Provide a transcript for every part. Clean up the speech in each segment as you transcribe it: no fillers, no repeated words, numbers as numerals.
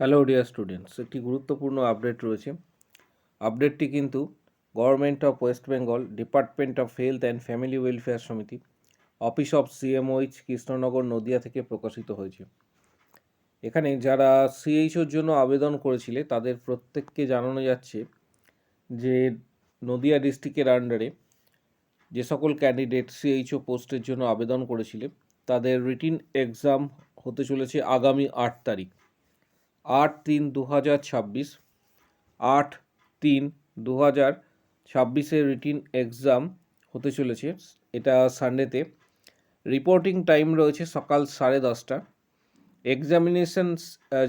Hello dear students, একটি গুরুত্বপূর্ণ update রয়েছে। আপডেটটি কিন্তু government of West Bengal, department of health and family welfare সমিতি, office of CMOH, Krishnanagar, Nadia থেকে প্রকাশিত হয়েছে। এখানে যারা সিএইচওর জন্য আবেদন করেছিলে তাদের প্রত্যেককে জানানো যাচ্ছে যে নদিয়া ডিস্ট্রিক্টের আন্ডারে যে সকল ক্যান্ডিডেট সিএইচও পোস্টের জন্য আবেদন করেছিলে তাদের রিটিন এক্সাম হতে চলেছে আগামী 8 তারিখ, 8/3/2026। 8/3/2026 রিটিন এক্সাম হতে চলেছে। এটা সানডেতে। রিপোর্টিং টাইম রয়েছে সকাল 10:30। এক্সামিনেশনস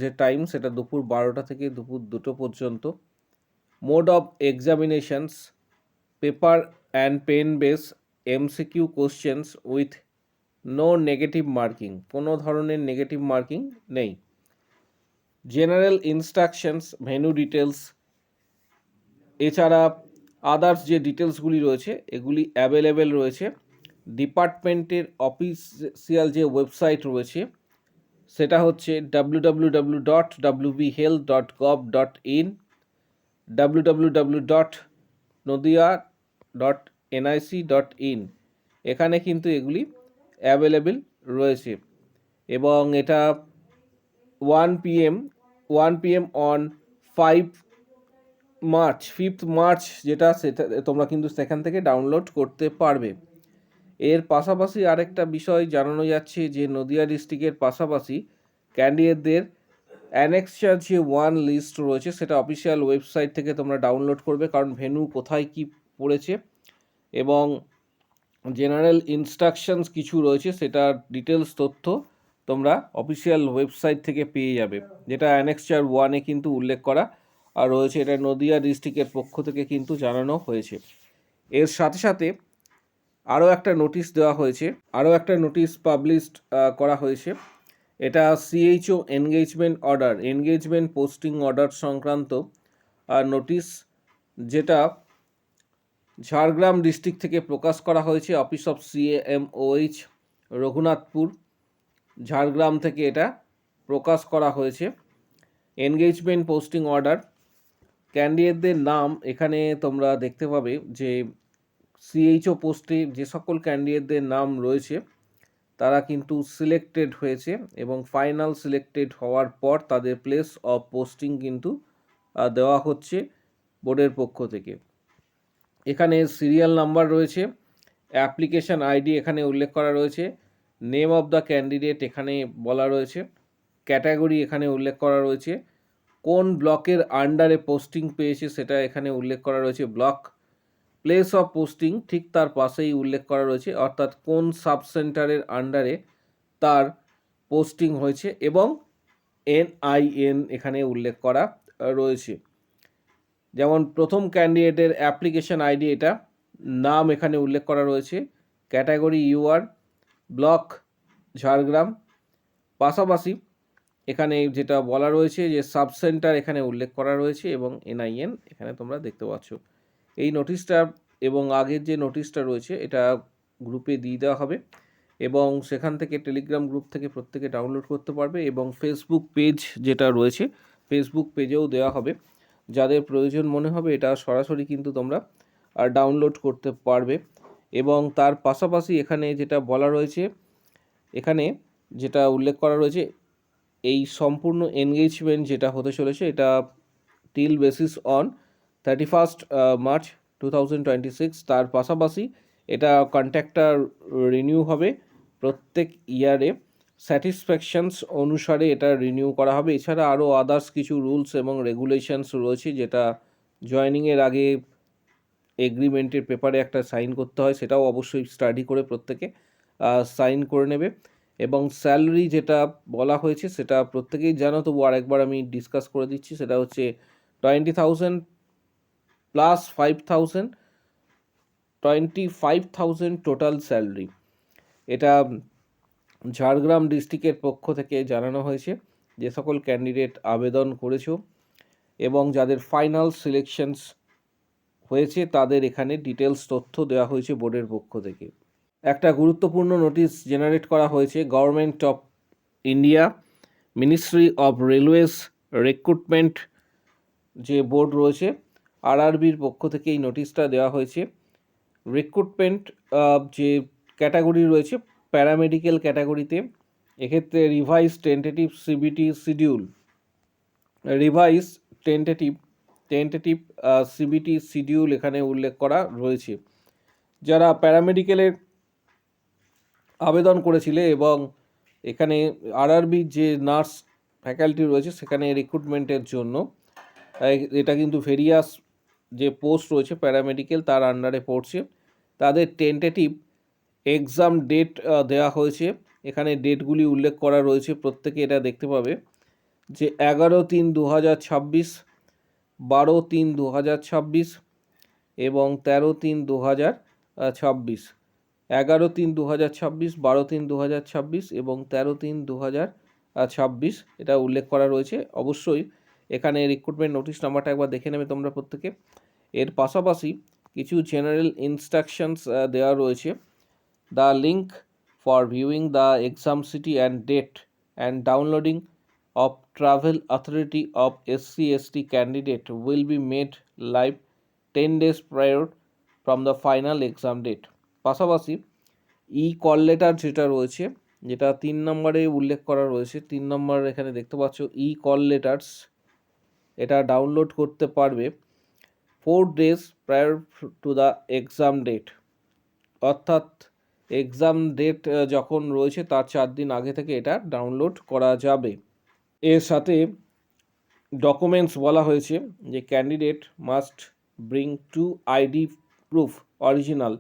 যে টাইম সেটা দুপুর 12টা থেকে দুপুর 2টো পর্যন্ত। Mode of examinations paper and pen base MCQ questions with no negative marking, কোনো ধরনের নেগেটিভ মার্কিং নেই। জেনারেল ইনস্ট্রাকশনস, ভেন্যু ডিটেলস, এছাড়া আদার্স যে ডিটেলসগুলি রয়েছে এগুলি অ্যাভেলেবেল রয়েছে। ডিপার্টমেন্টের অফিসিয়াল যে ওয়েবসাইট রয়েছে সেটা হচ্ছে www.wbhealth.gov.in, www.nodia.nic.in। এখানে কিন্তু এগুলি অ্যাভেলেবেল রয়েছে এবং এটা 1 PM অন 5 মার্চ যেটা সেটা তোমরা কিন্তু সেখান থেকে ডাউনলোড করতে পারবে। এর পাশাপাশি আরেকটা বিষয় জানানো যাচ্ছে যে নদিয়া ডিস্ট্রিক্টের পাশাপাশি ক্যান্ডিডেটদের অ্যানেক্সার যে 1 লিস্ট রয়েছে সেটা অফিসিয়াল ওয়েবসাইট থেকে তোমরা ডাউনলোড করবে, কারণ ভেন্যু কোথায় কি পড়েছে এবং জেনারেল ইনস্ট্রাকশনস কিছু রয়েছে সেটার ডিটেলস তথ্য তোমরা অফিসিয়াল ওয়েবসাইট থেকে পেয়ে যাবে, যেটা অ্যানেক্সার 1-এ কিন্তু উল্লেখ করা আর রয়েছে। এটা নদিয়া ডিস্ট্রিক্টের পক্ষ থেকে কিন্তু জানানো হয়েছে। এর সাথে সাথে আরও একটা নোটিশ দেওয়া হয়েছে, আরও একটা নোটিশ পাবলিশড করা হয়েছে। এটা সিএইচও এনগেজমেন্ট পোস্টিং অর্ডার সংক্রান্ত নোটিশ, যেটা ঝাড়গ্রাম ডিস্ট্রিক্ট থেকে প্রকাশ করা হয়েছে। Office of CMOH, Raghunathpur, Jhargram থেকে এটা প্রকাশ করা হয়েছে। এনগেজমেন্ট পোস্টিং অর্ডার, ক্যান্ডিডেটদের নাম এখানে তোমরা দেখতে পাবে যে সিএইচও পোস্টে যে সকল ক্যান্ডিডেটদের নাম রয়েছে তারা কিন্তু সিলেক্টেড হয়েছে এবং ফাইনাল সিলেক্টেড হওয়ার পর তাদের প্লেস অফ পোস্টিং কিন্তু দেওয়া হচ্ছে বোর্ডের পক্ষ থেকে। এখানে সিরিয়াল নাম্বার রয়েছে, অ্যাপ্লিকেশন আইডি এখানে উল্লেখ করা রয়েছে, নেম অফ দ্য ক্যান্ডিডেট এখানে বলা রয়েছে, ক্যাটাগরি এখানে উল্লেখ করা রয়েছে, কোন ব্লকের আন্ডারে পোস্টিং পেয়েছে সেটা এখানে উল্লেখ করা রয়েছে ব্লক, প্লেস অফ পোস্টিং ঠিক তার পাশেই উল্লেখ করা রয়েছে, অর্থাৎ কোন সাব সেন্টারের আন্ডারে তার পোস্টিং হয়েছে এবং NIN এখানে উল্লেখ করা রয়েছে। যেমন প্রথম ক্যান্ডিডেটের অ্যাপ্লিকেশন আইডি, এটা নাম এখানে উল্লেখ করা রয়েছে, ক্যাটাগরি UR, ব্লক ঝাড়গ্রাম। পাশাপাশি এখানে যেটা বলা রয়েছে যে সাব সেন্টার এখানে উল্লেখ করা রয়েছে এবং NIN এখানে তোমরা দেখতে পাচ্ছ। এই নোটিশটা এবং আগের যে নোটিশটা রয়েছে এটা গ্রুপে দিয়ে দেওয়া হবে এবং সেখান থেকে টেলিগ্রাম গ্রুপ থেকে প্রত্যেকে ডাউনলোড করতে পারবে এবং ফেসবুক পেজ যেটা রয়েছে ফেসবুক পেজেও দেওয়া হবে। যাদের প্রয়োজন মনে হবে এটা সরাসরি কিন্তু তোমরা ডাউনলোড করতে পারবে। এবং তার পাশাপাশি এখানে যেটা বলা রয়েছে, এখানে যেটা উল্লেখ করা রয়েছে, এই সম্পূর্ণ এনগেজমেন্ট যেটা হতে চলেছে এটা টিল বেসিস অন 31 মার্চ 2026। তার পাশাপাশি এটা কন্ট্রাক্টটা রিনিউ হবে প্রত্যেক ইয়ারে, স্যাটিসফ্যাকশনস অনুসারে এটা রিনিউ করা হবে। এছাড়া আরও আদার্স কিছু রুলস এবং রেগুলেশনস রয়েছে যেটা জয়েনিংয়ের আগে এগ্রিমেন্টের পেপারে একটা সাইন করতে হয়, সেটাও অবশ্যই স্টাডি করে প্রত্যেকে সাইন করে নেবে। এবং স্যালারি যেটা বলা হয়েছে সেটা প্রত্যেকেই জানো, তবু আরেকবার আমি ডিসকাস করে দিচ্ছি। সেটা হচ্ছে 20,000 প্লাস 5,000, 25,000 টোটাল স্যালারি। এটা ঝাড়গ্রাম ডিস্ট্রিক্টের পক্ষ থেকে জানানো হয়েছে। যে সকল ক্যান্ডিডেট আবেদন করেছো এবং যাদের ফাইনাল সিলেকশনস হয়েছে তাদের এখানে ডিটেলস তথ্য দেওয়া হয়েছে বোর্ডের পক্ষ থেকে। একটা গুরুত্বপূর্ণ নোটিশ জেনারেট করা হয়েছে government of India, ministry of railways recruitment যে বোর্ড রয়েছে আরআরবির পক্ষ থেকে এই নোটিশটা দেওয়া হয়েছে। রিক্রুটমেন্ট যে ক্যাটাগরি রয়েছে প্যারামেডিক্যাল ক্যাটাগরিতে, এক্ষেত্রে revise tentative CBT schedule, revise tentative CBT schedule এখানে উল্লেখ করা রয়েছে। যারা প্যারামেডিক্যালের আবেদন করেছিলে এবং এখানে আরআরবির যে নার্স ফ্যাকাল্টি রয়েছে সেখানে রিক্রুটমেন্টের জন্য, এটা কিন্তু ভেরিয়াস যে পোস্ট রয়েছে প্যারামেডিক্যাল তার আন্ডারে পড়ছে, তাদের টেন্টেটিভ এক্সাম ডেট দেওয়া হয়েছে। এখানে ডেটগুলি উল্লেখ করা রয়েছে, প্রত্যেকে এটা দেখতে পাবে যে 11/3/2026, 12/3/2026 এবং 13/3/2026। 11/3/2026, 12/3/2026 এবং 13/3/2026 এটা উল্লেখ করা রয়েছে। অবশ্যই এখানে রিক্রুটমেন্ট নোটিশ নাম্বারটা একবার দেখে নেবে তোমরা প্রত্যেকে। এর পাশাপাশি কিছু জেনারেল ইনস্ট্রাকশনস দেওয়া রয়েছে। The link for viewing the exam city and date and downloading of Travel Authority of SC/ST candidate will be made live 10 days prior from the final exam date. পাশাপাশি কল লেটার যেটা রয়েছে, যেটা 3 নম্বরে উল্লেখ করা রয়েছে, 3 নম্বর এখানে দেখতে পাচ্ছ কল লেটার্স, এটা ডাউনলোড করতে পারবে 4 days prior to the exam date, অর্থাৎ এক্সাম ডেট যখন রয়েছে তার 4 দিন আগে থেকে এটা ডাউনলোড করা যাবে। এর সাথে ডকুমেন্টস বলা হয়েছে যে candidate must bring 2 ID proof original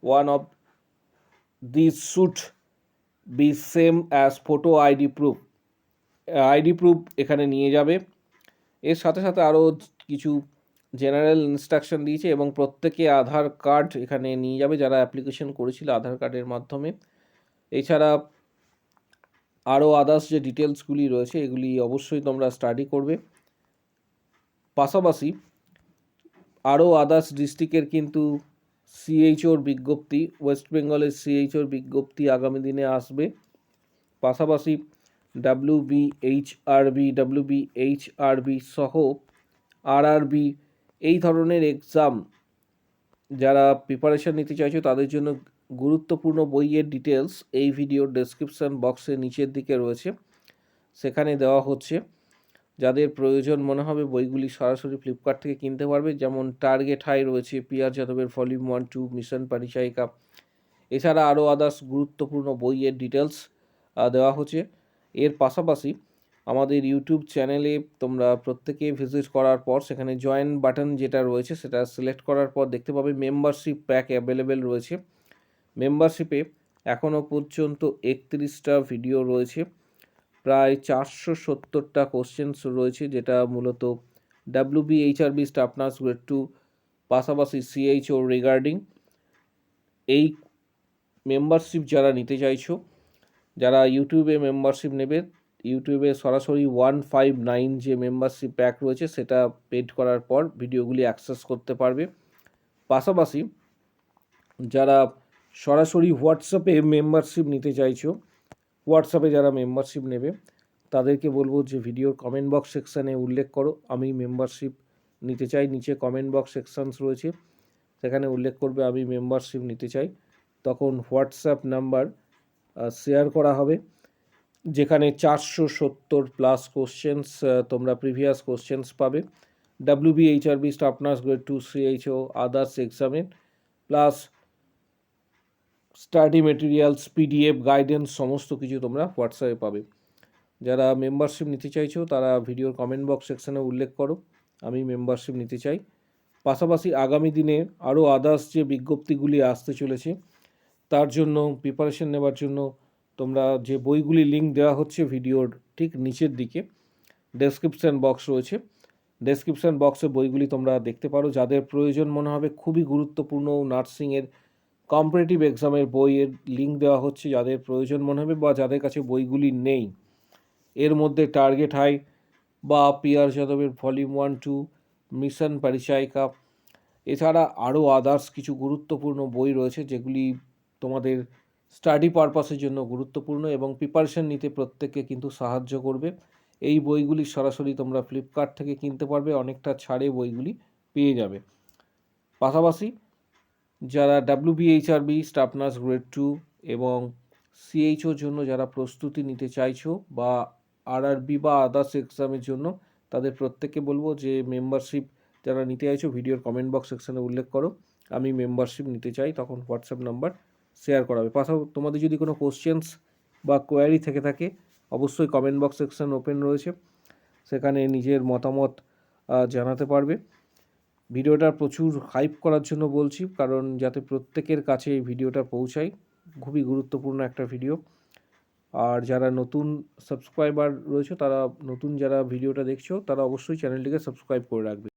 one of this should be same as photo ID proof এখানে নিয়ে যাবে। এর সাথে সাথে আরও কিছু জেনারেল ইনস্ট্রাকশন দিয়েছে এবং প্রত্যেকে আধার কার্ড এখানে নিয়ে যাবে যারা অ্যাপ্লিকেশন করেছিল আধার কার্ডের মাধ্যমে। এছাড়া আরও আদার্স যে ডিটেলসগুলি রয়েছে এগুলি অবশ্যই তোমরা স্টাডি করবে। পাশাপাশি আরও আদার্স ডিস্ট্রিক্টের কিন্তু সিএইচওর বিজ্ঞপ্তি, ওয়েস্ট বেঙ্গলের সিএইচওর বিজ্ঞপ্তি আগামী দিনে আসবে। পাশাপাশি ডাব্লিউবিএইচআরবি সহ আরআরবি এই ধরনের এক্সাম যারা প্রিপারেশান নিতে চাইছো তাদের জন্য গুরুত্বপূর্ণ বইয়ের ডিটেলস এই ভিডিওর ডেসক্রিপশান বক্সে নিচের দিকে রয়েছে, সেখানে দেওয়া হচ্ছে। যাদের প্রয়োজন মনে হবে বইগুলি সরাসরি ফ্লিপকার্ট থেকে কিনতে পারবে, যেমন টার্গেট হাই রয়েছে, পি.আর. যাদবের ভলিউম 1-2, মিশন পরিচায়িকা। এছাড়া আরও আদার্স গুরুত্বপূর্ণ বইয়ের ডিটেলস দেওয়া হচ্ছে। এর পাশাপাশি আমাদের ইউটিউব চ্যানেলে তোমরা প্রত্যেকে ভিজিট করার পর সেখানে জয়েন বাটন যেটা রয়েছে সেটা সিলেক্ট করার পর দেখতে পাবে মেম্বারশিপ প্যাক অ্যাভেলেবেল রয়েছে। মেম্বারশিপে এখনও পর্যন্ত 31টা ভিডিও রয়েছে, প্রায় 470টা কোশ্চেন্স রয়েছে, যেটা মূলত ডাব্লিউবিএইচআরবি স্টাফ নার্স গ্রেড 2 পাশাপাশি সিএইচও রিগার্ডিং। এই মেম্বারশিপ যারা নিতে চাইছো, যারা ইউটিউবে মেম্বারশিপ নেবে, ইউটিউবে সরাসরি 159 যে মেম্বারশিপ প্যাক রয়েছে সেটা পেড করার পর ভিডিওগুলি অ্যাক্সেস করতে পারবে। পাশাপাশি যারা সরাসরি হোয়াটসঅ্যাপে মেম্বারশিপ নিতে চাইছো, হোয়াটসঅ্যাপে যারা মেম্বারশিপ নেবে তাদেরকে বলবো যে ভিডিওর কমেন্ট বক্স সেকশানে উল্লেখ করো আমি মেম্বারশিপ নিতে চাই। নিচে কমেন্ট বক্স সেকশানস রয়েছে, সেখানে উল্লেখ করবে আমি মেম্বারশিপ নিতে চাই। তখন হোয়াটসঅ্যাপ নাম্বার শেয়ার করা হবে, যেখানে 470+ কোশ্চেন্স তোমরা প্রিভিয়াস কোশ্চেন্স পাবে WBHRB staff nurse grade 2 CHO others এক্সামের, plus study materials, PDF, guidance সমস্ত কিছু তোমরা হোয়াটসঅ্যাপে পাবে। যারা মেম্বারশিপ নিতে চাইছো তারা ভিডিওর কমেন্ট বক্স সেকশানে উল্লেখ করো আমি মেম্বারশিপ নিতে চাই। পাশাপাশি আগামী দিনে আরও আদার্স যে বিজ্ঞপ্তিগুলি আসতে চলেছে তার জন্য প্রিপারেশন নেওয়ার জন্য তোমরা যে বইগুলি লিঙ্ক দেওয়া হচ্ছে ভিডিওর ঠিক নিচের দিকে ডেসক্রিপশান বক্স রয়েছে, ডেসক্রিপশান বক্সে বইগুলি তোমরা দেখতে পারো। যাদের প্রয়োজন মনে হবে খুবই গুরুত্বপূর্ণ নার্সিংয়ের কম্পারেটিভ এক্সামের বইয়ের লিঙ্ক দেওয়া হচ্ছে, যাদের প্রয়োজন মনে হবে বা যাদের কাছে বইগুলি নেই, এর মধ্যে টার্গেট হাই বা পি.আর. যাদবের ভলিউম 1-2, মিশন পরিচায়িকা, এছাড়া আরও আদার্স কিছু গুরুত্বপূর্ণ বই রয়েছে যেগুলি তোমাদের স্টাডি পারপাসের জন্য গুরুত্বপূর্ণ এবং প্রিপারেশন নিতে প্রত্যেককে কিন্তু সাহায্য করবে। এই বইগুলি সরাসরি তোমরা ফ্লিপকার্ট থেকে কিনতে পারবে, অনেকটা ছাড়ে বইগুলি পেয়ে যাবে। পাশাপাশি যারা WBHRB স্টাফ নার্স গ্রেড 2 এবং CHOর জন্য যারা প্রস্তুতি নিতে চাইছো বা RRB বা আদার্স এক্সামের জন্য, তাদের প্রত্যেককে বলবো যে মেম্বারশিপ যারা নিতে চাইছো ভিডিওর কমেন্ট বক্স সেকশনে উল্লেখ করো, আমি মেম্বারশিপ নিতে চাই, তখন হোয়াটসঅ্যাপ নাম্বার শেয়ার করা হবে। পাশাপাশি তোমাদের যদি কোনো কোশ্চেন্স বা কোয়ারি থেকে থাকে অবশ্যই কমেন্ট বক্স সেকশন ওপেন রয়েছে, সেখানে নিজের মতামত জানাতে পারবে। ভিডিওটা প্রচুর হাইপ করার জন্য বলছি, কারণ যাতে প্রত্যেকের কাছে এই ভিডিওটা পৌঁছায়, খুবই গুরুত্বপূর্ণ একটা ভিডিও। আর যারা নতুন সাবস্ক্রাইবার রয়েছে, তারা নতুন যারা ভিডিওটা দেখছো তারা অবশ্যই চ্যানেলটিকে সাবস্ক্রাইব করে রাখবে।